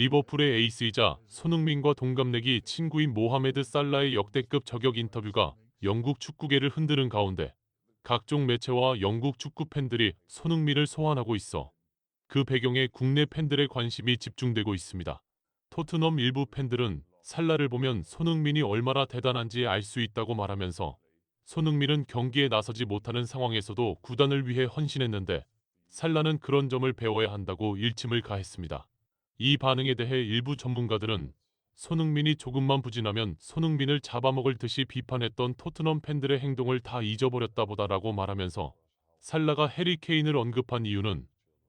리버풀의 에이스이자 손흥민과 동갑내기 친구인 모하메드 살라의 역대급 저격 인터뷰가 영국 축구계를 흔드는 가운데 각종 매체와 영국 축구 팬들이 손흥민을 소환하고 있어 그 배경에 국내 팬들의 관심이 집중되고 있습니다. 토트넘 일부 팬들은 살라를 보면 손흥민이 얼마나 대단한지 알 수 있다고 말하면서 손흥민은 경기에 나서지 못하는 상황에서도 구단을 위해 헌신했는데 살라는 그런 점을 배워야 한다고 일침을 가했습니다. 이 반응에 대해 일부 전문가들은 손흥민이 조금만 부진하면 손흥민을 잡아먹을 듯이 비판했던 토트넘 팬들의 행동을 다 잊어버렸다 보다라고 말하면서 살라가 해리 케인을 언급한 이유는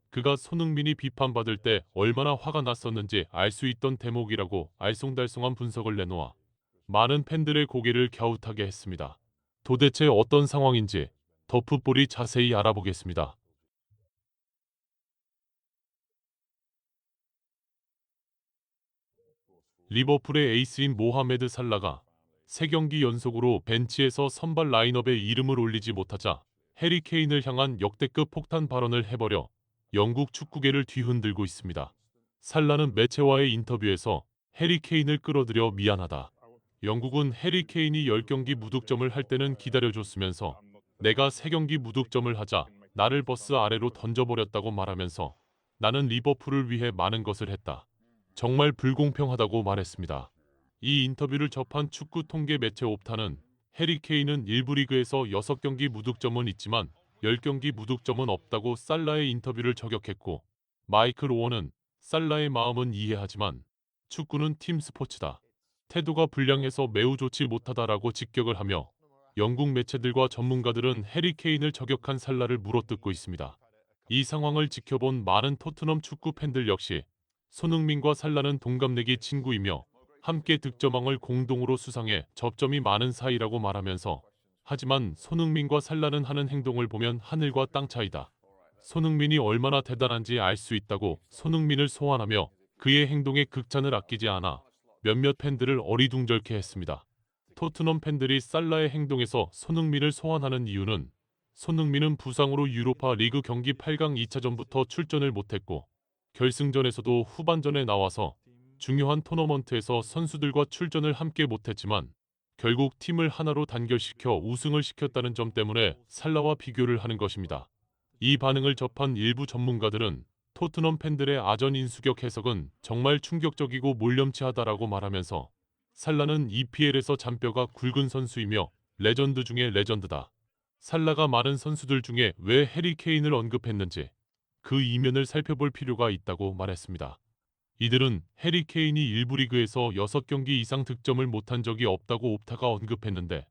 그가 손흥민이 비판받을 때 얼마나 화가 났었는지 알 수 있던 대목이라고 알쏭달쏭한 분석을 내놓아 많은 팬들의 고개를 갸웃하게 했습니다. 도대체 어떤 상황인지 더 풋볼이 자세히 알아보겠습니다. 리버풀의 에이스인 모하메드 살라가 3경기 연속으로 벤치에서 선발 라인업에 이름을 올리지 못하자 해리 케인을 향한 역대급 폭탄 발언을 해버려 영국 축구계를 뒤흔들고 있습니다. 살라는 매체와의 인터뷰에서 해리 케인을 끌어들여 미안하다. 영국은 해리 케인이 10경기 무득점을 할 때는 기다려줬으면서 내가 3경기 무득점을 하자 나를 버스 아래로 던져버렸다고 말하면서 나는 리버풀을 위해 많은 것을 했다. 정말 불공평하다고 말했습니다. 이 인터뷰를 접한 축구 통계 매체 옵타는 해리 케인은 1부 리그에서 6경기 무득점은 있지만 10경기 무득점은 없다고 살라의 인터뷰를 저격했고 마이클 오원은 살라의 마음은 이해하지만 축구는 팀 스포츠다. 태도가 불량해서 매우 좋지 못하다라고 직격을 하며 영국 매체들과 전문가들은 해리 케인을 저격한 살라를 물어뜯고 있습니다. 이 상황을 지켜본 많은 토트넘 축구 팬들 역시 손흥민과 살라는 동갑내기 친구이며 함께 득점왕을 공동으로 수상해 접점이 많은 사이라고 말하면서 하지만 손흥민과 살라는 하는 행동을 보면 하늘과 땅 차이다. 손흥민이 얼마나 대단한지 알 수 있다고 손흥민을 소환하며 그의 행동에 극찬을 아끼지 않아 몇몇 팬들을 어리둥절케 했습니다. 토트넘 팬들이 살라의 행동에서 손흥민을 소환하는 이유는 손흥민은 부상으로 유로파 리그 경기 8강 2차전부터 출전을 못했고 결승전에서도 후반전에 나와서 중요한 토너먼트에서 선수들과 출전을 함께 못했지만 결국 팀을 하나로 단결시켜 우승을 시켰다는 점 때문에 살라와 비교를 하는 것입니다. 이 반응을 접한 일부 전문가들은 토트넘 팬들의 아전인수격 해석은 정말 충격적이고 몰염치하다라고 말하면서 살라는 EPL에서 잔뼈가 굵은 선수이며 레전드 중에 레전드다. 살라가 많은 선수들 중에 왜 해리 케인을 언급했는지 그 이면을 살펴볼 필요가 있다고 말했습니다. 이들은 해리 케인이 1부 리그에서 6경기 이상 득점을 못한 적이 없다고 옵타가 언급했는데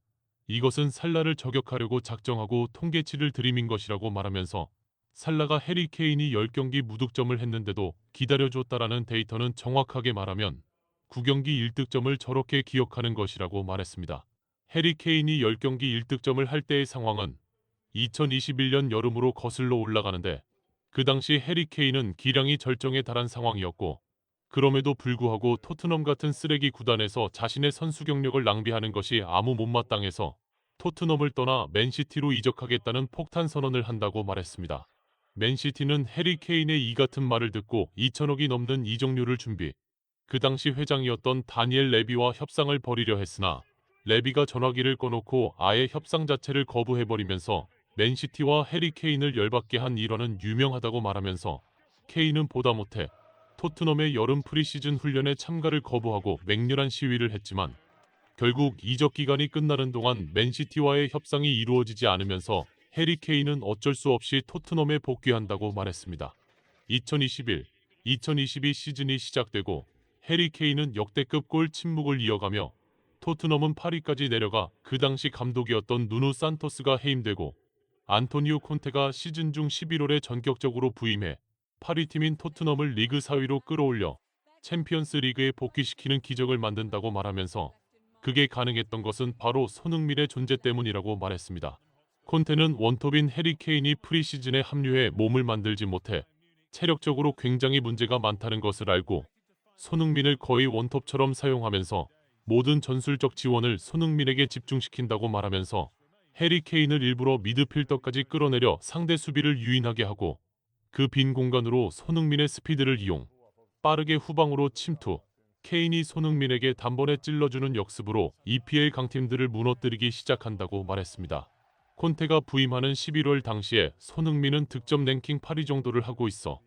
이것은 살라를 저격하려고 작정하고 통계치를 들이민 것이라고 말하면서 살라가 해리 케인이 10경기 무득점을 했는데도 기다려줬다라는 데이터는 정확하게 말하면 9경기 1득점을 저렇게 기억하는 것이라고 말했습니다. 해리 케인이 10경기 1득점을 할 때의 상황은 2021년 여름으로 거슬러 올라가는데 그 당시 해리 케인은 기량이 절정에 달한 상황이었고 그럼에도 불구하고 토트넘 같은 쓰레기 구단에서 자신의 선수 경력을 낭비하는 것이 아무 못마땅해서 토트넘을 떠나 맨시티로 이적하겠다는 폭탄 선언을 한다고 말했습니다. 맨시티는 해리 케인의 이 같은 말을 듣고 2천억이 넘는 이적료를 준비. 그 당시 회장이었던 다니엘 레비와 협상을 벌이려 했으나 레비가 전화기를 꺼놓고 아예 협상 자체를 거부해버리면서 맨시티와 해리 케인을 열받게 한 일화는 유명하다고 말하면서 케인은 보다 못해 토트넘의 여름 프리시즌 훈련에 참가를 거부하고 맹렬한 시위를 했지만 결국 이적 기간이 끝나는 동안 맨시티와의 협상이 이루어지지 않으면서 해리 케인은 어쩔 수 없이 토트넘에 복귀한다고 말했습니다. 2021-2022 시즌이 시작되고 해리 케인은 역대급 골 침묵을 이어가며 토트넘은 8위까지 내려가 그 당시 감독이었던 누누 산토스가 해임되고 안토니오 콘테가 시즌 중 11월에 전격적으로 부임해 8위 팀인 토트넘을 리그 4위로 끌어올려 챔피언스 리그에 복귀시키는 기적을 만든다고 말하면서 그게 가능했던 것은 바로 손흥민의 존재 때문이라고 말했습니다. 콘테는 원톱인 해리 케인이 프리시즌에 합류해 몸을 만들지 못해 체력적으로 굉장히 문제가 많다는 것을 알고 손흥민을 거의 원톱처럼 사용하면서 모든 전술적 지원을 손흥민에게 집중시킨다고 말하면서 해리 케인을 일부러 미드필더까지 끌어내려 상대 수비를 유인하게 하고 그 빈 공간으로 손흥민의 스피드를 이용 빠르게 후방으로 침투. 케인이 손흥민에게 단번에 찔러주는 역습으로 EPL 강팀들을 무너뜨리기 시작한다고 말했습니다. 콘테가 부임하는 11월 당시에 손흥민은 득점 랭킹 8위 정도를 하고 있어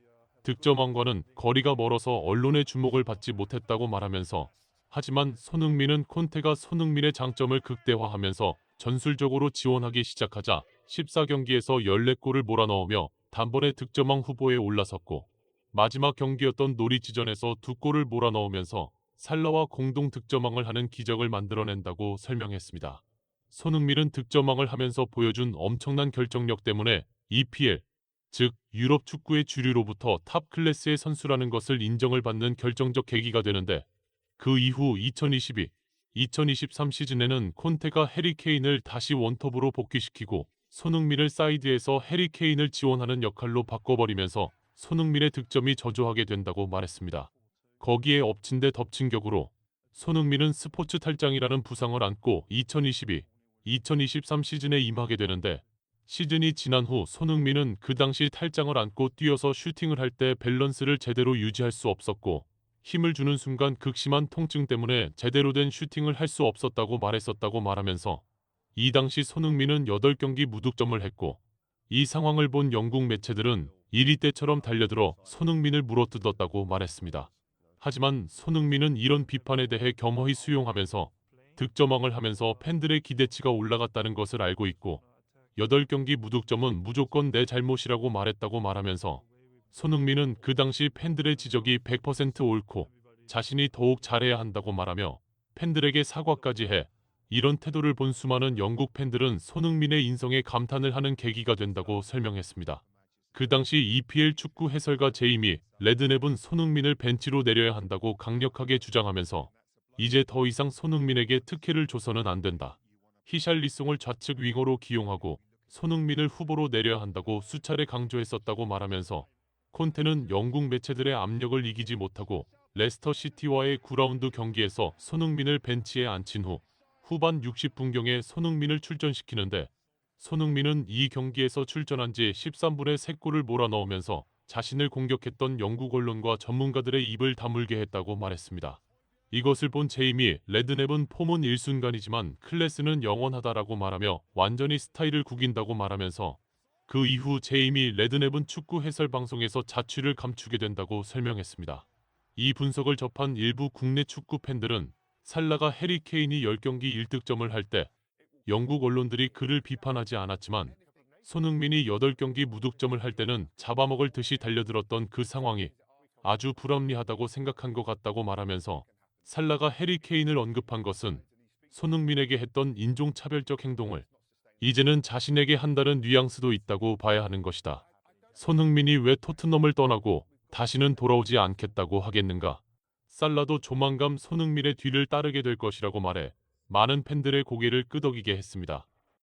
득점왕과는 거리가 멀어서 언론의 주목을 받지 못했다고 말하면서, 하지만 손흥민은 콘테가 손흥민의 장점을 극대화하면서 전술적으로 지원하기 시작하자 14경기에서 14골을 몰아넣으며 단번에 득점왕 후보에 올라섰고, 마지막 경기였던 노리치전에서 2골을 몰아넣으면서 살라와 공동 득점왕을 하는 기적을 만들어낸다고 설명했습니다. 손흥민은 득점왕을 하면서 보여준 엄청난 결정력 때문에 EPL, 즉 유럽 축구의 주류로부터 탑 클래스의 선수라는 것을 인정을 받는 결정적 계기가 되는데, 그 이후 2022-2023 시즌에는 콘테가 해리 케인을 다시 원톱으로 복귀시키고 손흥민을 사이드에서 해리 케인을 지원하는 역할로 바꿔버리면서 손흥민의 득점이 저조하게 된다고 말했습니다. 거기에 엎친 데 덮친 격으로 손흥민은 스포츠 탈장이라는 부상을 안고 2022-2023 시즌에 임하게 되는데, 시즌이 지난 후 손흥민은 그 당시 탈장을 안고 뛰어서 슈팅을 할 때 밸런스를 제대로 유지할 수 없었고, 힘을 주는 순간 극심한 통증 때문에 제대로 된 슈팅을 할 수 없었다고 말했었다고 말하면서, 이 당시 손흥민은 8경기 무득점을 했고, 이 상황을 본 영국 매체들은 이리 때처럼 달려들어 손흥민을 물어뜯었다고 말했습니다. 하지만 손흥민은 이런 비판에 대해 겸허히 수용하면서 득점왕을 하면서 팬들의 기대치가 올라갔다는 것을 알고 있고, 8경기 무득점은 무조건 내 잘못이라고 말했다고 말하면서, 손흥민은 그 당시 팬들의 지적이 100% 옳고 자신이 더욱 잘해야 한다고 말하며 팬들에게 사과까지 해 이런 태도를 본 수많은 영국 팬들은 손흥민의 인성에 감탄을 하는 계기가 된다고 설명했습니다. 그 당시 EPL 축구 해설가 제이미 레드냅은 손흥민을 벤치로 내려야 한다고 강력하게 주장하면서, 이제 더 이상 손흥민에게 특혜를 줘서는 안 된다. 히샬리송을 좌측 윙어로 기용하고 손흥민을 후보로 내려야 한다고 수차례 강조했었다고 말하면서, 콘테는 영국 매체들의 압력을 이기지 못하고 레스터 시티와의 9라운드 경기에서 손흥민을 벤치에 앉힌 후 후반 60분경에 손흥민을 출전시키는데, 손흥민은 이 경기에서 출전한 지 13분에 3골을 몰아넣으면서 자신을 공격했던 영국 언론과 전문가들의 입을 다물게 했다고 말했습니다. 이것을 본 제이미 레드냅은 폼은 일순간이지만 클래스는 영원하다라고 말하며 완전히 스타일을 구긴다고 말하면서, 그 이후 제이미 레드냅은 축구 해설 방송에서 자취를 감추게 된다고 설명했습니다. 이 분석을 접한 일부 국내 축구 팬들은 살라가 해리 케인이 10경기 1득점을 할 때 영국 언론들이 그를 비판하지 않았지만, 손흥민이 8경기 무득점을 할 때는 잡아먹을 듯이 달려들었던 그 상황이 아주 불합리하다고 생각한 것 같다고 말하면서, 살라가 해리 케인을 언급한 것은 손흥민에게 했던 인종차별적 행동을 이제는 자신에게 한다는 뉘앙스도 있다고 봐야 하는 것이다. 손흥민이 왜 토트넘을 떠나고 다시는 돌아오지 않겠다고 하겠는가? 살라도 조만간 손흥민의 뒤를 따르게 될 것이라고 말해 많은 팬들의 고개를 끄덕이게 했습니다.